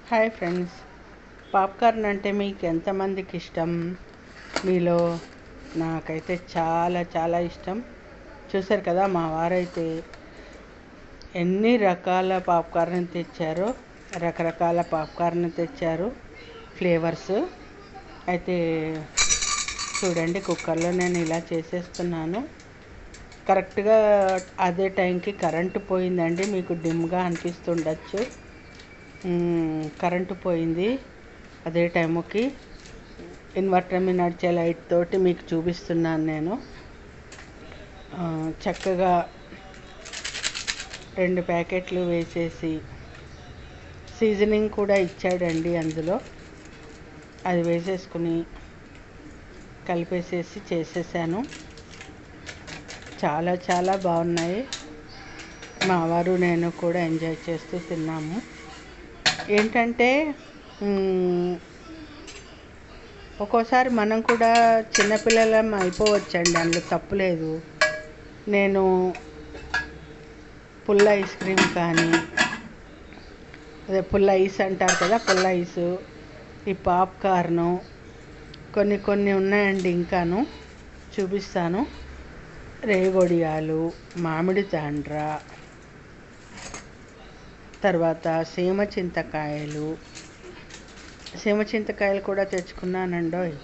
Hi friends, popcorn అంటే మీకు ఎంతమందికి ఇష్టం? మీలో నాకైతే చాలా చాలా ఇష్టం. చూసారు కదా, మా వారైతే ఎన్ని రకాల పాప్కార్న్ తెచ్చారో, రకరకాల పాప్కార్న్ తెచ్చారు, ఫ్లేవర్స్. అయితే చూడండి, కుక్కర్లో నేను ఇలా చేసేస్తున్నాను. కరెక్ట్గా అదే టైంకి కరెంటు పోయిందండి. మీకు డిమ్గా అనిపిస్తుండొచ్చు. కరెంటు పోయింది. అదే టైంకి ఇన్వర్టర్ మీద నడిచే లైట్ తోటి మీకు చూపిస్తున్నాను నేను. చక్కగా 2 ప్యాకెట్లు వేసేసి సీజనింగ్ కూడా ఇచ్చాడండి అందులో. అది వేసేసుకుని కలిపేసేసి చేసేసాను. చాలా చాలా బాగున్నాయి. మా వారు నేను కూడా ఎంజాయ్ చేస్తూ తిన్నాము. ఏంటంటే ఒక్కోసారి మనం కూడా చిన్నపిల్లలం అయిపోవచ్చండి, అందులో తప్పులేదు. నేను పుల్ల ఐస్ క్రీమ్ కానీ, అదే పుల్ల ఐస్ అంటారు కదా, పుల్ల ఐసు, ఈ పాప్కార్ను, కొన్ని ఉన్నాయండి. ఇంకాను చూపిస్తాను. రేగొడియాలు, మామిడి తాండ్ర, తర్వాత సీమ చింతకాయలు కూడా తెచ్చుకున్నానండోయ్.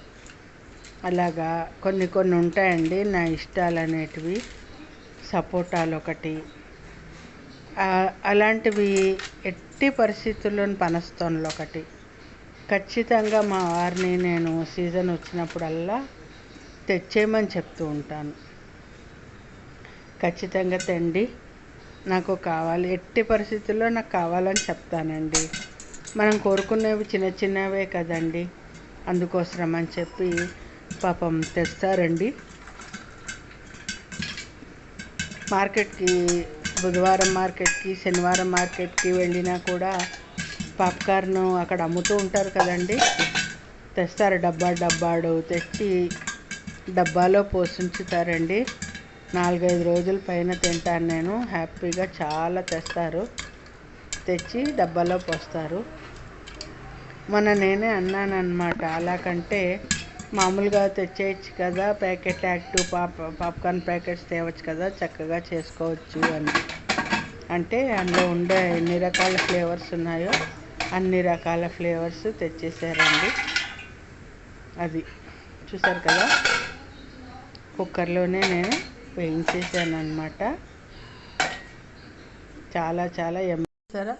అలాగా కొన్ని ఉంటాయండి నా ఇష్టాలు అనేటివి. సపోటాలు ఒకటి, అలాంటివి ఎట్టి పరిస్థితుల్లోని పనస్తోనలు ఒకటి. ఖచ్చితంగా మా వారిని నేను సీజన్ వచ్చినప్పుడల్లా తెచ్చేయమని చెప్తూ ఉంటాను. ఖచ్చితంగా తెండి, నాకు కావాలి, ఎట్టి పరిస్థితుల్లో నాకు కావాలని చెప్తానండి. మనం కోరుకునేవి చిన్నవే కదండి, అందుకోసం అని చెప్పి పాపం తెస్తారండి. మార్కెట్కి, బుధవారం మార్కెట్కి, శనివారం మార్కెట్కి వెళ్ళినా కూడా పాప్కార్న్ అక్కడ అమ్ముతూ ఉంటారు కదండి. తెస్తారు, డబ్బాడు తెచ్చి డబ్బాలో పోసుంచుతారండి. 4-5 రోజుల పైన తింటాను నేను హ్యాపీగా. చాలా తెస్తారు, తెచ్చి డబ్బాలో పోస్తారు. నేనే అన్నానన్నమాట, అలాకంటే మామూలుగా తెచ్చేయచ్చు కదా, ప్యాకెట్ యాక్టివ్ పాప్కార్న్ ప్యాకెట్స్ తేవచ్చు కదా, చక్కగా చేసుకోవచ్చు అని. అంటే అందులో ఉండే ఎన్ని రకాల ఫ్లేవర్స్ ఉన్నాయో అన్ని రకాల ఫ్లేవర్స్ తెచ్చేసారండి. అది చూసారు కదా, కుక్కర్లోనే నేను వేయించేసాను అన్నమాట. చాలా చాలా సరే,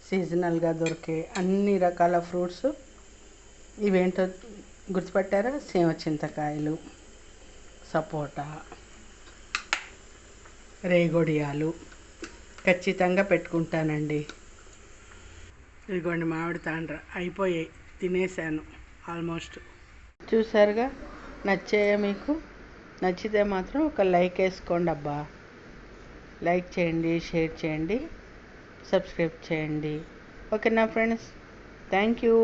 సీజనల్గా దొరికే అన్ని రకాల ఫ్రూట్స్ ఇవేంటో గుర్తుపట్టారా? సీమ చింతకాయలు, సపోటా, రేగొడియాలు ఖచ్చితంగా పెట్టుకుంటానండి. ఇదిగోండి మామిడి తాండ్ర అయిపోయాయి, తినేసాను ఆల్మోస్ట్. చూసారుగా, నచ్చాయా మీకు? నచ్చితే మాత్రం ఒక లైక్ వేసుకోండి అబ్బా. లైక్ చేయండి, షేర్ చేయండి, సబ్స్క్రైబ్ చేయండి. ఓకేనా ఫ్రెండ్స్? Thank you.